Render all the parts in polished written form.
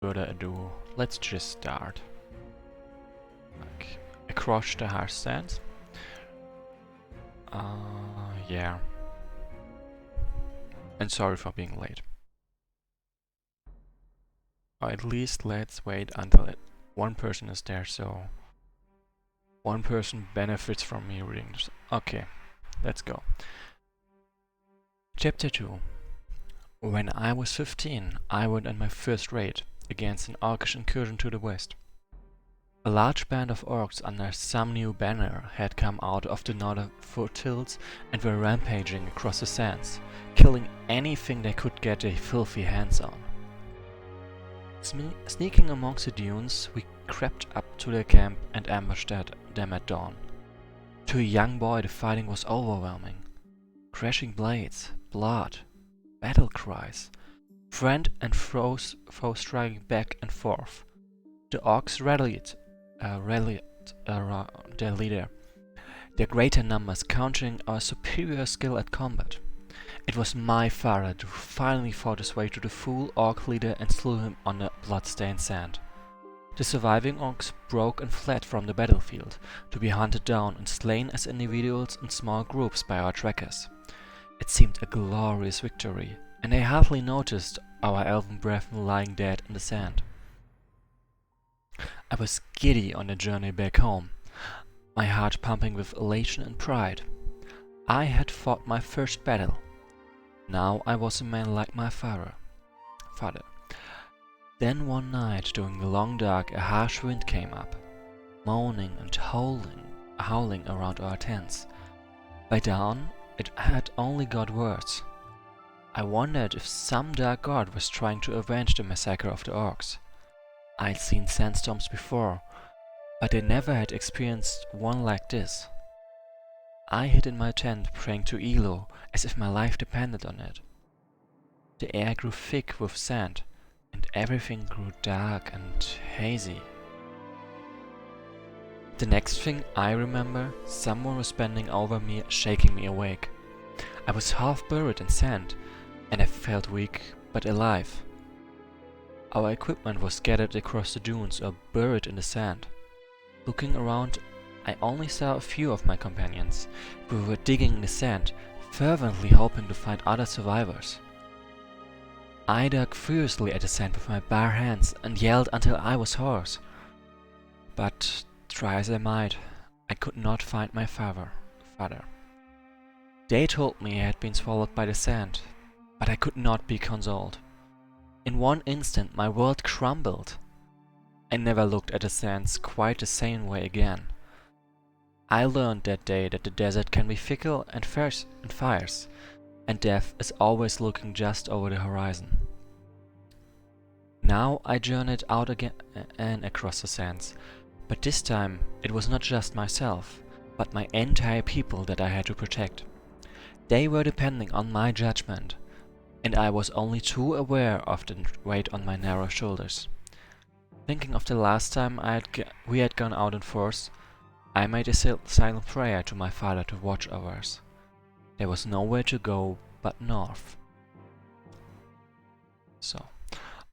further ado, let's just start. Like, across the harsh sands. Yeah. And sorry for being late. Or at least let's wait until one person is there, so one person benefits from me reading this. Okay, let's go. Chapter 2. When I was 15, I went on my first raid against an orcish incursion to the west. A large band of orcs under some new banner had come out of the northern foothills and were rampaging across the sands, killing anything they could get their filthy hands on. Sneaking amongst the dunes, we crept up to their camp and ambushed them at dawn. To a young boy the fighting was overwhelming. Crashing blades, blood, battle cries, friend and foe striking back and forth. The orcs rallied around their leader, their greater numbers countering our superior skill at combat. It was my father who finally fought his way to the fool orc leader and slew him on the blood-stained sand. The surviving orcs broke and fled from the battlefield, to be hunted down and slain as individuals and small groups by our trackers. It seemed a glorious victory, and I hardly noticed our elven brethren lying dead in the sand. I was giddy on the journey back home, my heart pumping with elation and pride. I had fought my first battle. Now I was a man like my father. Then one night during the long dark a harsh wind came up, moaning and howling around our tents. By dawn it had only got worse. I wondered if some dark god was trying to avenge the massacre of the orcs. I'd seen sandstorms before, but I never had experienced one like this. I hid in my tent praying to Elo as if my life depended on it. The air grew thick with sand, and everything grew dark and hazy. The next thing I remember, someone was bending over me, shaking me awake. I was half buried in sand, and I felt weak but alive. Our equipment was scattered across the dunes or buried in the sand. Looking around, I only saw a few of my companions. We were digging in the sand, fervently hoping to find other survivors. I dug furiously at the sand with my bare hands and yelled until I was hoarse. But, try as I might, I could not find my father. They told me he had been swallowed by the sand, but I could not be consoled. In one instant my world crumbled. I never looked at the sands quite the same way again. I learned that day that the desert can be fickle and fierce, and death is always looking just over the horizon. Now I journeyed out again and across the sands, but this time it was not just myself, but my entire people that I had to protect. They were depending on my judgment, and I was only too aware of the weight on my narrow shoulders. Thinking of the last time we had gone out in force, I made a silent prayer to my father to watch over us. There was nowhere to go but north. So,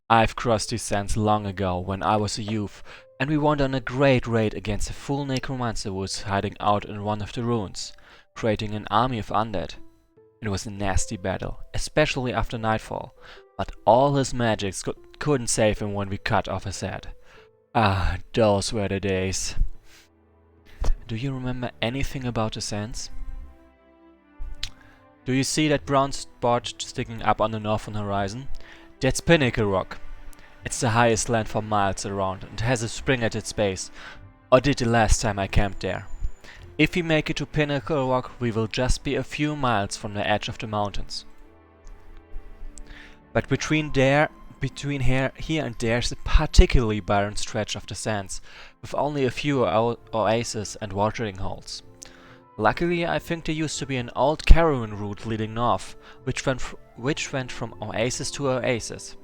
I've crossed these sands long ago when I was a youth, and we went on a great raid against a full necromancer who was hiding out in one of the ruins, creating an army of undead. It was a nasty battle, especially after nightfall, but all his magics couldn't save him when we cut off his head. Ah, those were the days. Do you remember anything about the sands? Do you see that brown spot sticking up on the northern horizon? That's Pinnacle Rock. It's the highest land for miles around and has a spring at its base, or did the last time I camped there. If we make it to Pinnacle Rock, we will just be a few miles from the edge of the mountains. But between here and there is a particularly barren stretch of the sands, with only a few oases and watering holes. Luckily, I think there used to be an old caravan route leading north, which went from oasis to oasis.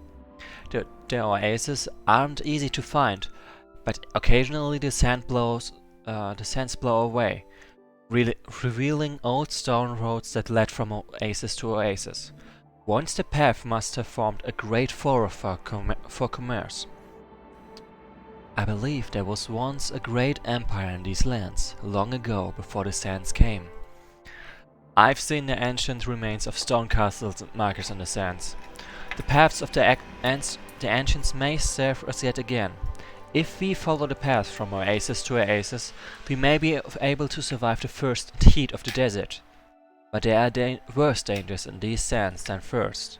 The oases aren't easy to find, but occasionally the sands blow away, revealing old stone roads that led from oasis to oasis. Once the path must have formed a great thoroughfare for commerce. I believe there was once a great empire in these lands, long ago, before the sands came. I've seen the ancient remains of stone castles and markers in the sands. The paths of the ancients may serve us yet again. If we follow the path from oasis to oasis, we may be able to survive the first heat of the desert. But there are worse dangers in these sands than first.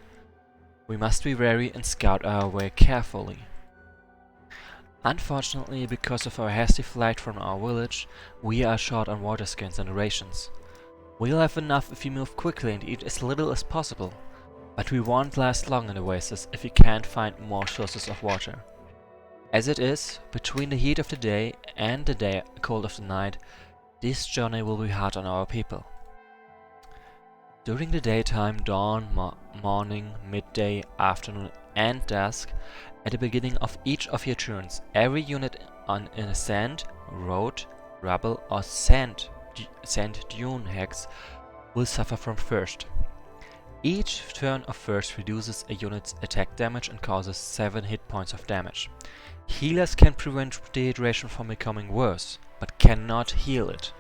We must be wary and scout our way carefully. Unfortunately, because of our hasty flight from our village, we are short on water skins and rations. We'll have enough if we move quickly and eat as little as possible. But we won't last long in the oasis if we can't find more sources of water. As it is, between the heat of the day and the cold of the night, this journey will be hard on our people. During the daytime, dawn, morning, midday, afternoon and dusk, at the beginning of each of your turns, every unit in a sand, road, rubble or sand dune hex will suffer from thirst. Each turn of thirst reduces a unit's attack damage and causes 7 hit points of damage. Healers can prevent dehydration from becoming worse, but cannot heal it.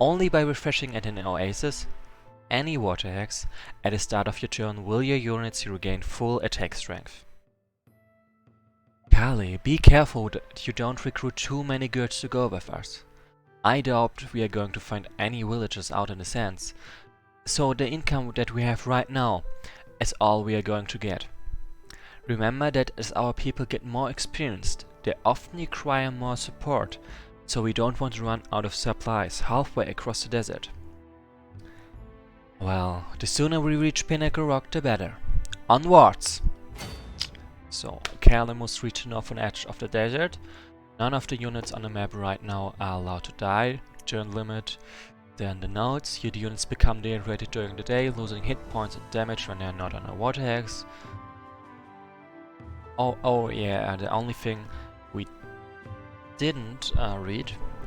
Only by refreshing at an oasis, any water hex, at the start of your turn will your units regain full attack strength. Kali, be careful that you don't recruit too many girls to go with us. I doubt we are going to find any villagers out in the sands, so the income that we have right now is all we are going to get. Remember that as our people get more experienced, they often require more support, so we don't want to run out of supplies halfway across the desert. Well, the sooner we reach Pinnacle Rock, the better. Onwards! So, Kali must reach the northern edge of the desert. None of the units on the map right now are allowed to die. Turn limit. Then the notes. Here the units become dehydrated during the day, losing hit points and damage when they are not on a water hex. Oh yeah, the only thing we didn't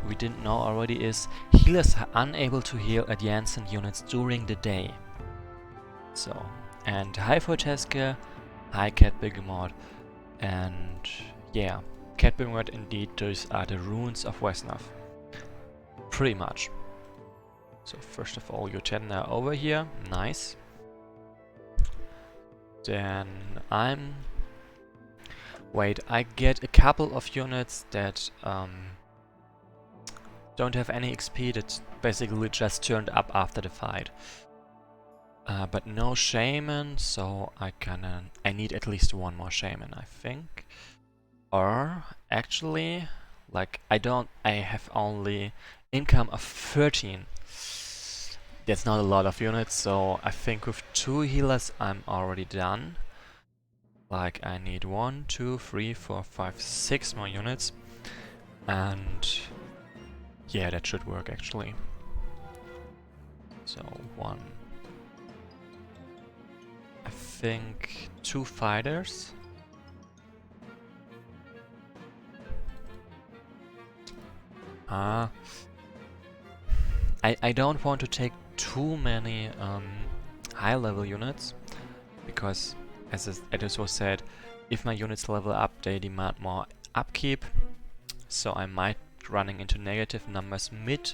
we didn't know already is healers are unable to heal adjacent units during the day. So, and hi Forteska, hi Cat Begemot, and yeah, Cat Begemot indeed, those are the ruins of Wesnoth. Pretty much. So first of all, your 10 are over here, nice. Then I get a couple of units that don't have any XP, that basically just turned up after the fight. But no shaman, so I need at least one more shaman, I think. Or actually, like I have only income of 13. That's not a lot of units, so I think with 2 healers I'm already done. Like I need 1, 2, 3, 4, 5, 6 more units. And yeah, that should work actually. So 1. I think 2 fighters. I don't want to take too many high level units, because as it was said, if my units level up they demand more upkeep, so I might running into negative numbers mid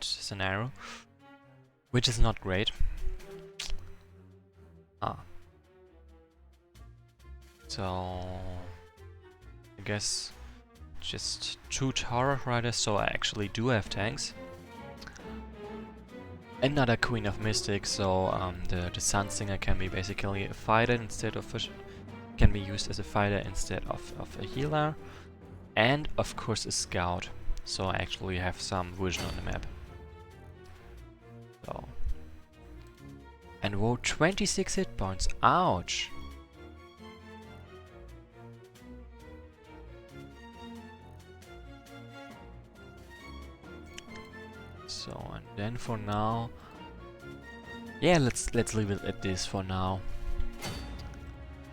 scenario, which is not great. So I guess just 2 Tower Riders, so I actually do have tanks. Another Queen of Mystics, so the Sun Singer can be basically a fighter instead of can be used as a fighter instead of a healer. And of course a Scout, so I actually have some vision on the map. So. And whoa, 26 hit points, ouch! So, and then for now, yeah, let's leave it at this for now.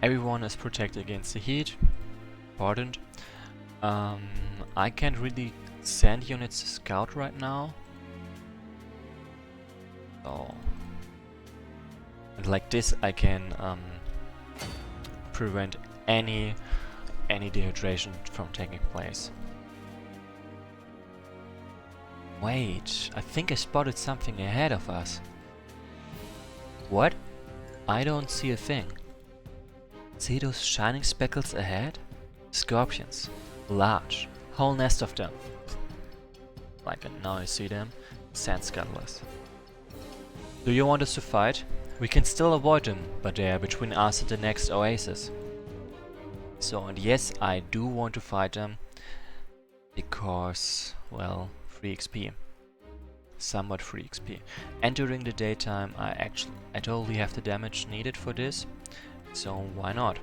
Everyone is protected against the heat, important. I can't really send units to scout right now. So, and like this I can prevent any any dehydration from taking place. Wait, I think I spotted something ahead of us. What? I don't see a thing. See those shining speckles ahead? Scorpions. Large. Whole nest of them. Like, and now I see them. Sand scuttlers. Do you want us to fight? We can still avoid them, but they are between us and the next oasis. So, and yes, I do want to fight them. Because, well, free XP. Somewhat free XP. And during the daytime I totally have the damage needed for this. So why not?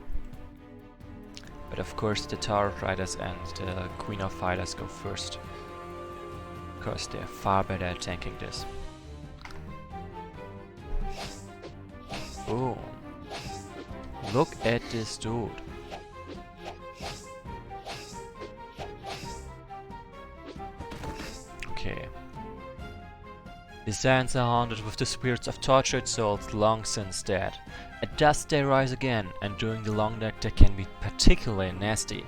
But of course the Tower Riders and the Queen of Fighters go first. Because they're far better at tanking this. Boom. Look at this dude. Okay. The sands are haunted with the spirits of tortured souls long since dead. At dusk they rise again, and during the long night they can be particularly nasty.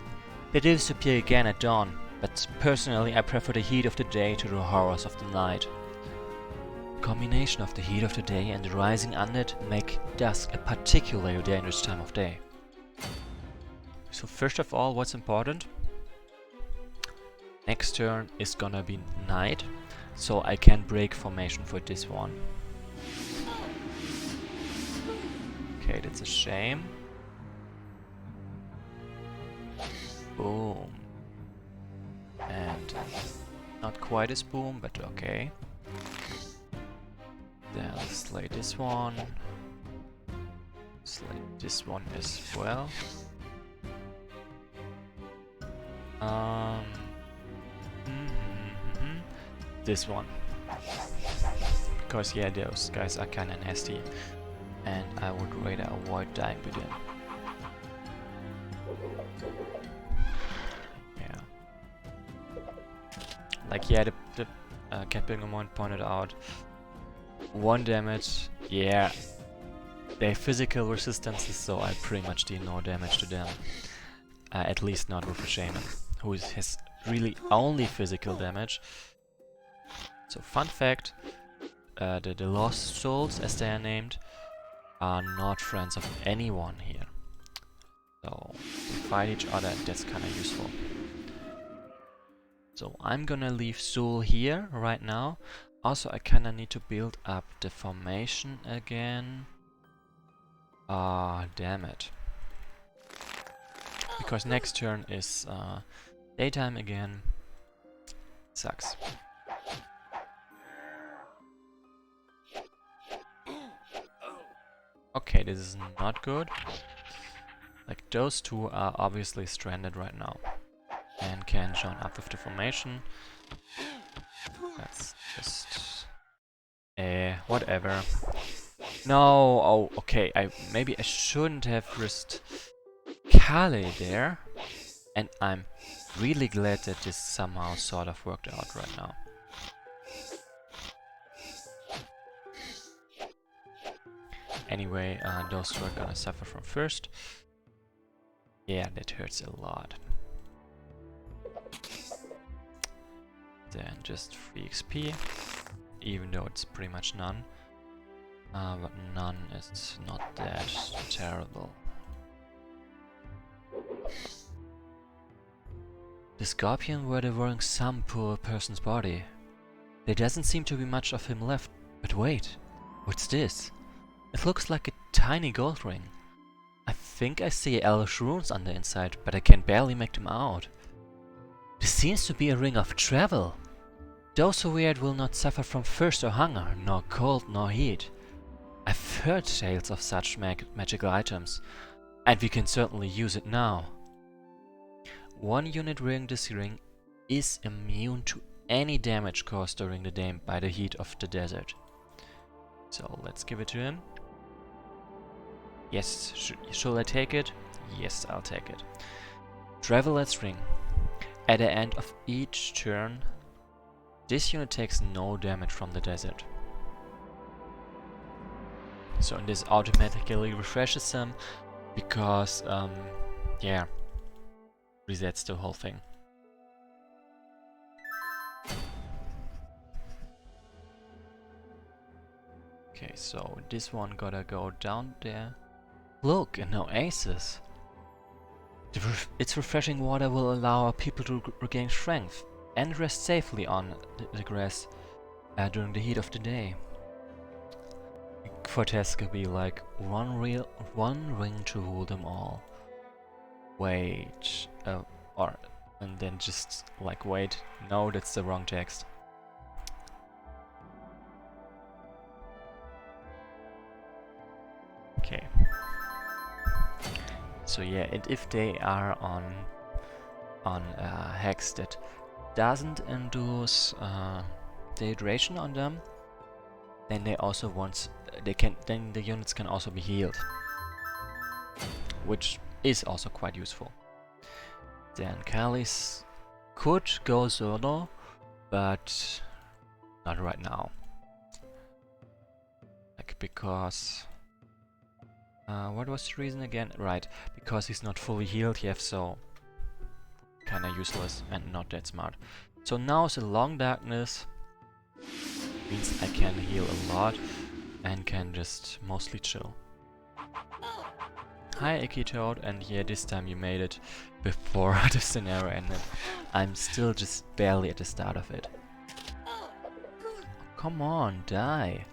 They disappear again at dawn, but personally I prefer the heat of the day to the horrors of the night. The combination of the heat of the day and the rising undead make dusk a particularly dangerous time of day. So first of all, what's important? Next turn is gonna be night. So I can break formation for this one. Okay, that's a shame. Boom. And not quite as boom, but okay. Then I'll slay this one. Slay this one as well. This one. Because yeah, those guys are kinda nasty. And I would rather avoid dying with them. Yeah. Like yeah, the Captain Gamon pointed out. 1 damage, yeah. They have physical resistances, so I pretty much deal no damage to them. At least not with a shaman, who has really only physical damage. So fun fact, the Lost Souls, as they are named, are not friends of anyone here. So we fight each other and that's kinda useful. So I'm gonna leave Zul here right now. Also I kinda need to build up the formation again. Ah, damn it. Because next turn is daytime again. Sucks. Okay, this is not good. Like those two are obviously stranded right now and can join up with the formation. That's just whatever. No, oh okay. Maybe I shouldn't have risked Kale there, and I'm really glad that this somehow sort of worked out right now. Anyway, those two are gonna suffer from first. Yeah, that hurts a lot. Then just free XP, even though it's pretty much none. But none is not that terrible. The scorpion were devouring some poor person's body. There doesn't seem to be much of him left. But wait, what's this? It looks like a tiny gold ring. I think I see elvish runes on the inside, but I can barely make them out. This seems to be a ring of travel. Those who wear it will not suffer from thirst or hunger, nor cold nor heat. I've heard tales of such magical items, and we can certainly use it now. One unit wearing this ring is immune to any damage caused during the day by the heat of the desert. So let's give it to him. Yes, should I take it? Yes, I'll take it. Traveler's Ring. At the end of each turn, this unit takes no damage from the desert. So this automatically refreshes them because, yeah, resets the whole thing. Okay, so this one gotta go down there. Look, and no aces. Its refreshing water will allow our people to regain strength and rest safely on the grass during the heat of the day. Fortes could be like one ring to rule them all. Wait, and then just like wait. No, that's the wrong text. Okay. So yeah, and if they are on hex that doesn't induce dehydration on them, then they also then the units can also be healed, which is also quite useful. Then Kalis could go solo, but not right now. Like because what was the reason again? Right, because he's not fully healed yet, so kinda useless and not that smart. So now the long darkness means I can heal a lot and can just mostly chill. Hi Icky Toad, and yeah, this time you made it before the scenario ended. I'm still just barely at the start of it. Oh, come on, die.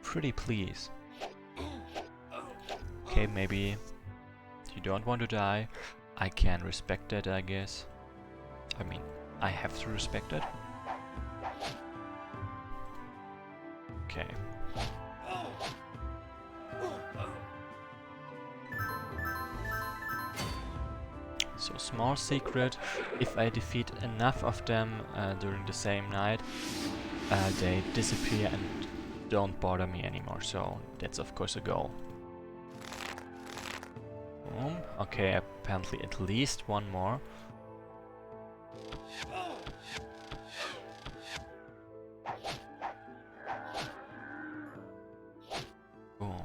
Pretty please. Okay, maybe you don't want to die. I can respect that, I guess. I mean, I have to respect it. Okay. So, small secret, if I defeat enough of them during the same night, they disappear and don't bother me anymore, so that's of course a goal. Boom. Okay, apparently at least one more. Boom.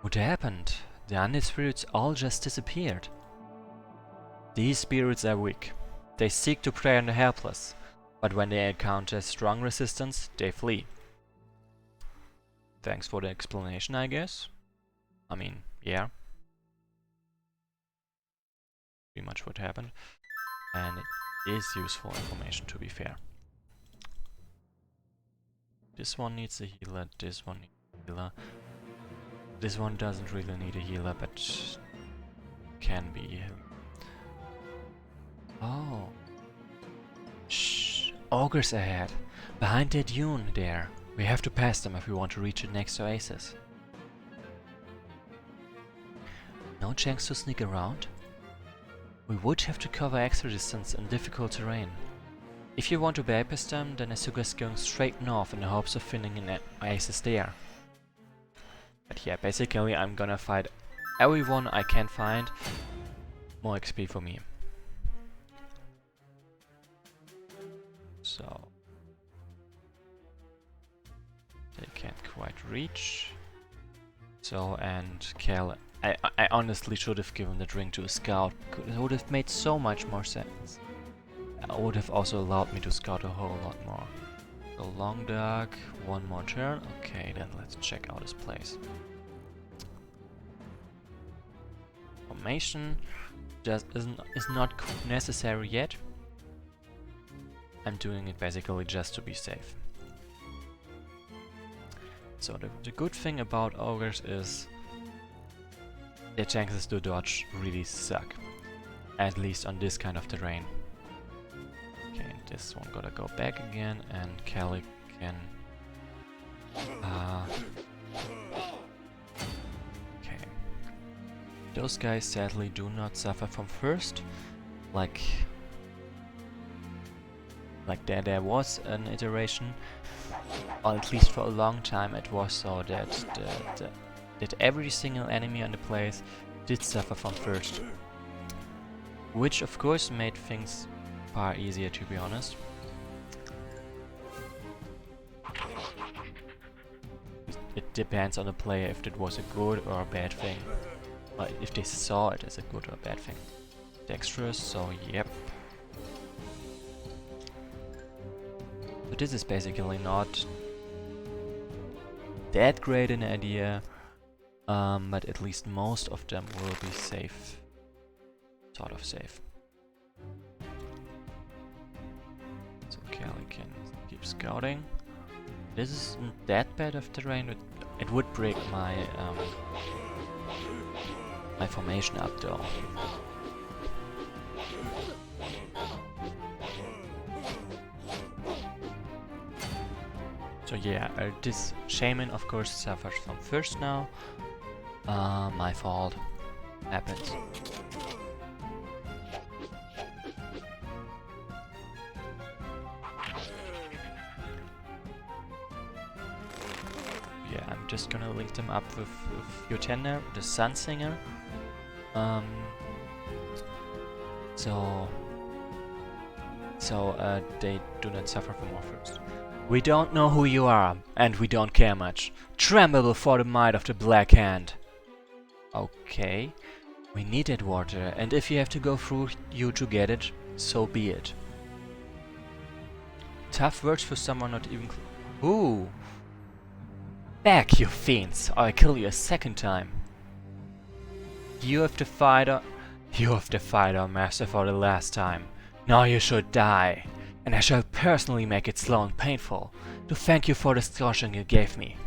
What happened? The undead spirits all just disappeared. These spirits are weak. They seek to prey on the helpless, but when they encounter strong resistance, they flee. Thanks for the explanation, I guess. I mean, yeah. Pretty much what happened. And it is useful information, to be fair. This one needs a healer, this one needs a healer. This one doesn't really need a healer, but can be. Oh. Shh. Ogres ahead. Behind that dune there. We have to pass them if we want to reach the next oasis. No chance to sneak around? We would have to cover extra distance in difficult terrain. If you want to bypass them, then I suggest going straight north in the hopes of finding an oasis there. But yeah, basically I'm gonna fight everyone I can find. More XP for me. So they can't quite reach. So, and Cal, I honestly should have given the drink to a scout. It would have made so much more sense. It would have also allowed me to scout a whole lot more. So long dark, one more turn. Okay, then let's check out this place. Formation just is not necessary yet. I'm doing it basically just to be safe. So the good thing about ogres is their chances to dodge really suck. At least on this kind of terrain. Okay, this one gotta go back again, and Kelly can... okay. Those guys sadly do not suffer from thirst. Like there was an iteration, or at least for a long time it was so that that every single enemy on the place did suffer from thirst. Which of course made things far easier, to be honest. It depends on the player if it was a good or a bad thing. if they saw it as a good or bad thing. Dexterous, so yep. But this is basically not that great an idea, but at least most of them will be safe. Sort of safe. So Kelly can keep scouting. This isn't that bad of terrain. It would break my my formation up though. So yeah, this shaman of course suffers from first now. My fault. Happens. Yeah, I'm just gonna link them up with Yotender, the Sun Singer. So they do not suffer from orphans. We don't know who you are, and we don't care much. Tremble before the might of the Black Hand. Okay. We need that water, and if you have to go through you to get it, so be it. Tough words for someone not even Ooh! Back, you fiends, or I kill you a second time. You have defied our master for the last time. Now you should die, and I shall personally make it slow and painful, to thank you for the scourging you gave me.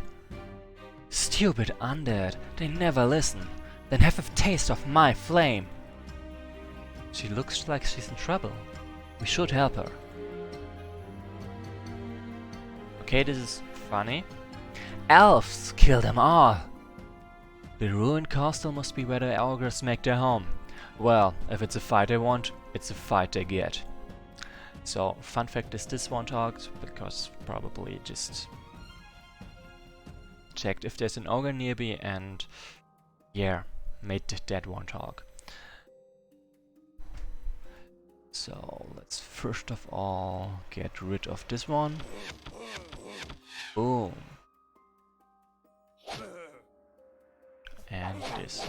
Stupid undead, they never listen. Then have a taste of my flame. She looks like she's in trouble. We should help her. Okay, this is funny. Elves! Kill them all! The ruined castle must be where the ogres make their home. Well, if it's a fight they want, it's a fight they get. So, fun fact is this one talked, because probably just checked if there's an ogre nearby and yeah, made that one talk. So, let's first of all get rid of this one. Boom. And this.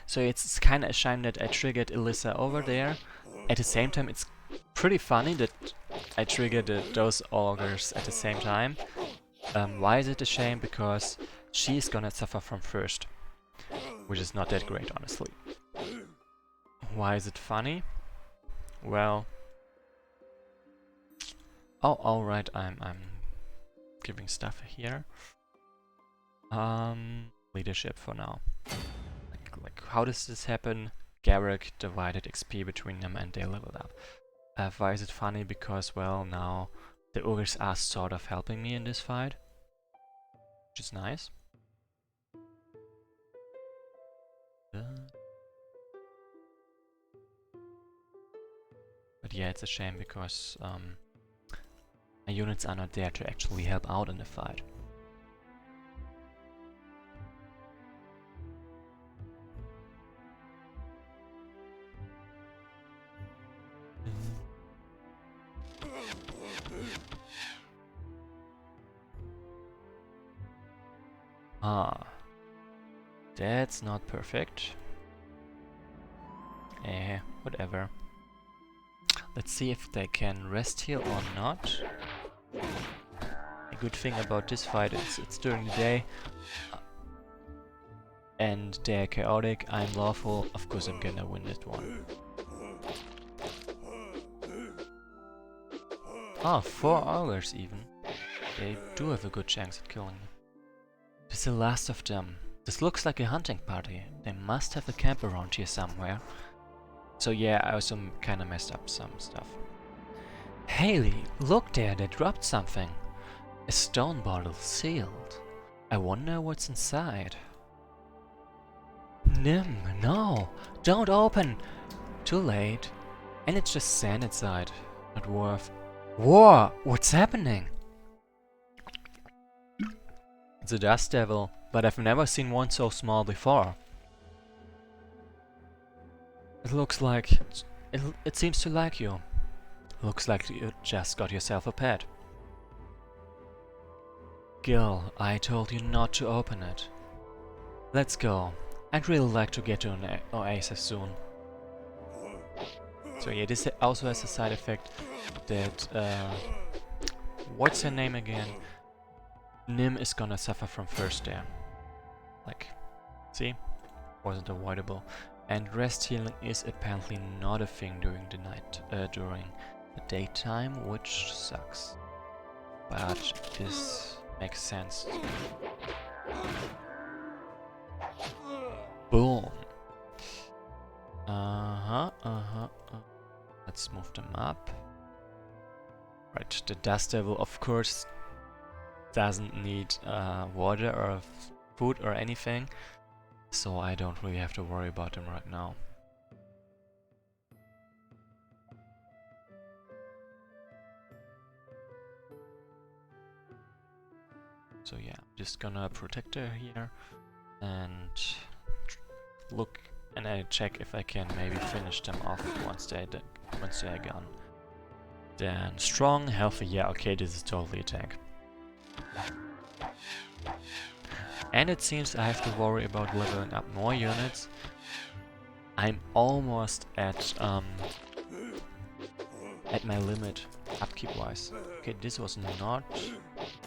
So it's kinda a shame that I triggered Elissa over there. At the same time, it's pretty funny that I triggered those augurs at the same time. Why is it a shame? Because she's gonna suffer from first, which is not that great, honestly. Why is it funny? Well, oh, alright, I'm giving stuff here. Leadership for now. Like how does this happen? Garrick divided XP between them and they leveled up. Why is it funny? Because, well, now the ogres are sort of helping me in this fight, which is nice. But yeah, it's a shame because my units are not there to actually help out in the fight. Ah, that's not perfect. Whatever. Let's see if they can rest heal or not. A good thing about this fight is it's during the day. And they're chaotic, I'm lawful, of course I'm gonna win that one. Ah, 4 augurs even. They do have a good chance at killing me. This is the last of them. This looks like a hunting party. They must have a camp around here somewhere. So yeah, I also kinda messed up some stuff. Haley, look there, they dropped something. A stone bottle sealed. I wonder what's inside. Nim, no, don't open! Too late. And it's just sand inside. Not worth. Whoa, what's happening? It's a dust devil, but I've never seen one so small before. It looks like... It seems to like you. Looks like you just got yourself a pet. Gil, I told you not to open it. Let's go. I'd really like to get to an oasis soon. So yeah, this also has a side effect that, what's her name again? Nim is gonna suffer from thirst there. Like, see? Wasn't avoidable. And rest healing is apparently not a thing during the night, during the daytime, which sucks. But this makes sense. Boom. Let's move them up. Right, the dust devil, of course, doesn't need water or food or anything, so I don't really have to worry about him right now. So yeah, I'm just gonna protect her here and look, and I check if I can maybe finish them off once they're gone. Then strong, healthy, yeah, okay, this is totally a tank. And it seems I have to worry about leveling up more units. I'm almost at my limit, upkeep-wise. Okay, this was not...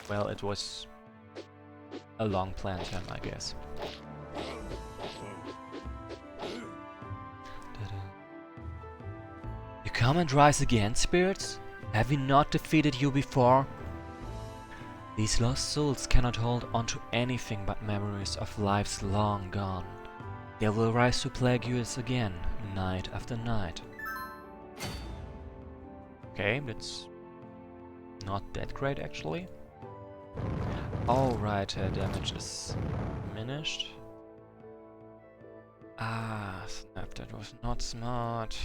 well, it was a long plan time, I guess. You come and rise again, spirits? Have we not defeated you before? These lost souls cannot hold on to anything but memories of lives long gone. They will rise to plague you again, night after night. Okay, that's not that great actually. Alright, her damage is diminished. Ah, snap, that was not smart.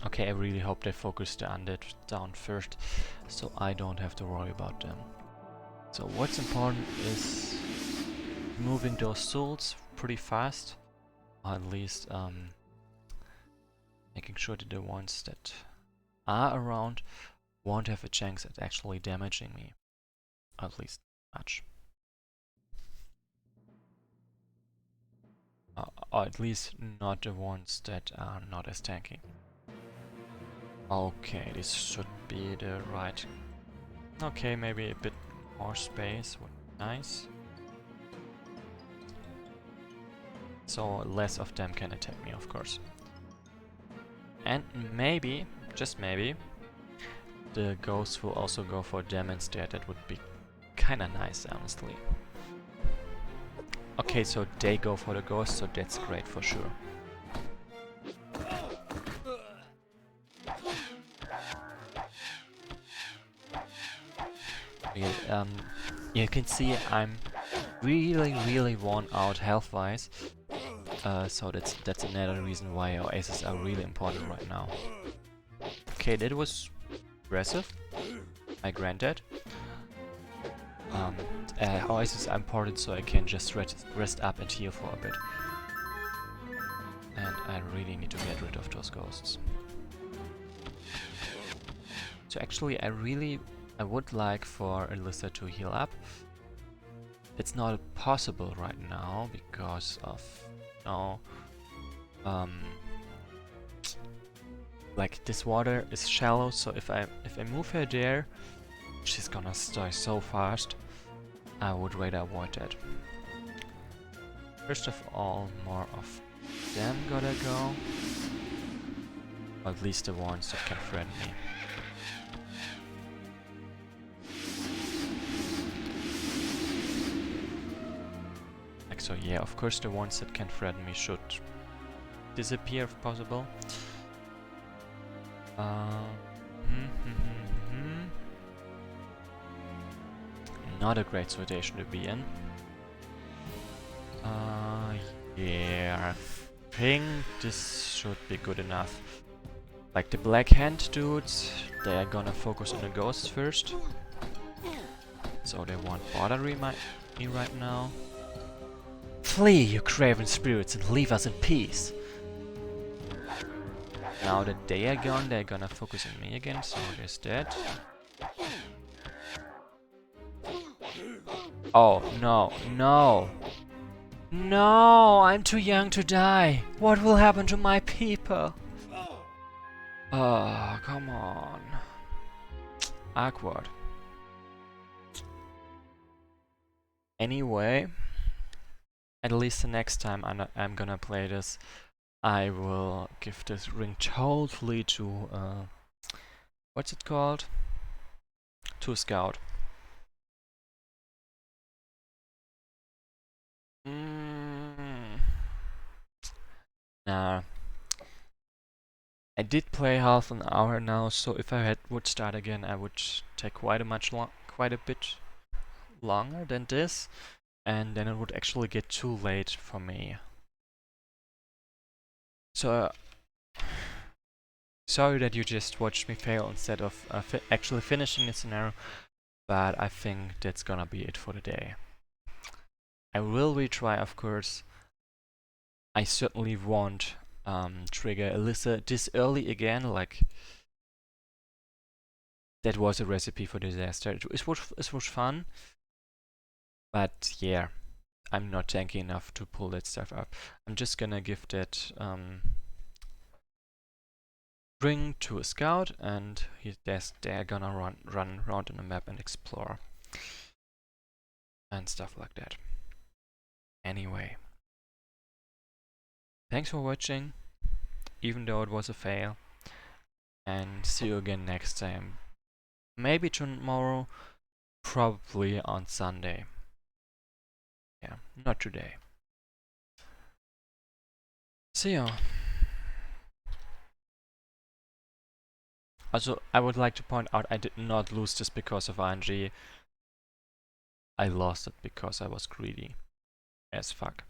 Okay, I really hope they focus the undead down first, so I don't have to worry about them. So what's important is moving those souls pretty fast, or at least making sure that the ones that are around won't have a chance at actually damaging me, at least much. Or at least not the ones that are not as tanky. Okay, this should be the right... okay, maybe a bit more space would be nice. So less of them can attack me, of course. And maybe, just maybe, the ghosts will also go for them instead. That would be kinda nice, honestly. Okay, so they go for the ghost, so that's great for sure. Okay, you can see I'm really worn out health-wise, so that's another reason why oases are really important right now. Okay, that was impressive. I grant that. Oases are important so I can just rest up and heal for a bit. And I really need to get rid of those ghosts. So actually I would like for Alyssa to heal up. It's not possible right now because of, like this water is shallow, so if I move her there, she's gonna die so fast. I would rather avoid that. First of all, more of them gotta go. Or at least the ones that can threaten me. Like so, yeah, of course the ones that can threaten me should disappear if possible. Not a great situation to be in. Yeah, I think this should be good enough. Like the Black Hand dudes, they are gonna focus on the ghosts first. So they won't bother me right now. Flee, you craven spirits, and leave us in peace! Now that they are gone, they're gonna focus on me again, so there's that. Oh, no, no. No, I'm too young to die. What will happen to my people? Oh, come on. Awkward. Anyway, at least the next time I'm gonna play this, I will give this ring totally to, what's it called? To a scout. Nah. I did play half an hour now, so if I would start again, I would take quite a bit longer than this, and then it would actually get too late for me. So, sorry that you just watched me fail instead of actually finishing the scenario, but I think that's gonna be it for the day. I will retry, of course. I certainly won't trigger Alyssa this early again, like that was a recipe for disaster. It was fun, but yeah, I'm not tanky enough to pull that stuff up. I'm just gonna give that ring to a scout, and they're gonna run around on the map and explore and stuff like that. Anyway, thanks for watching, even though it was a fail, and see you again next time. Maybe tomorrow, probably on Sunday. Yeah, not today. See ya. Also, I would like to point out I did not lose this because of RNG. I lost it because I was greedy as fuck.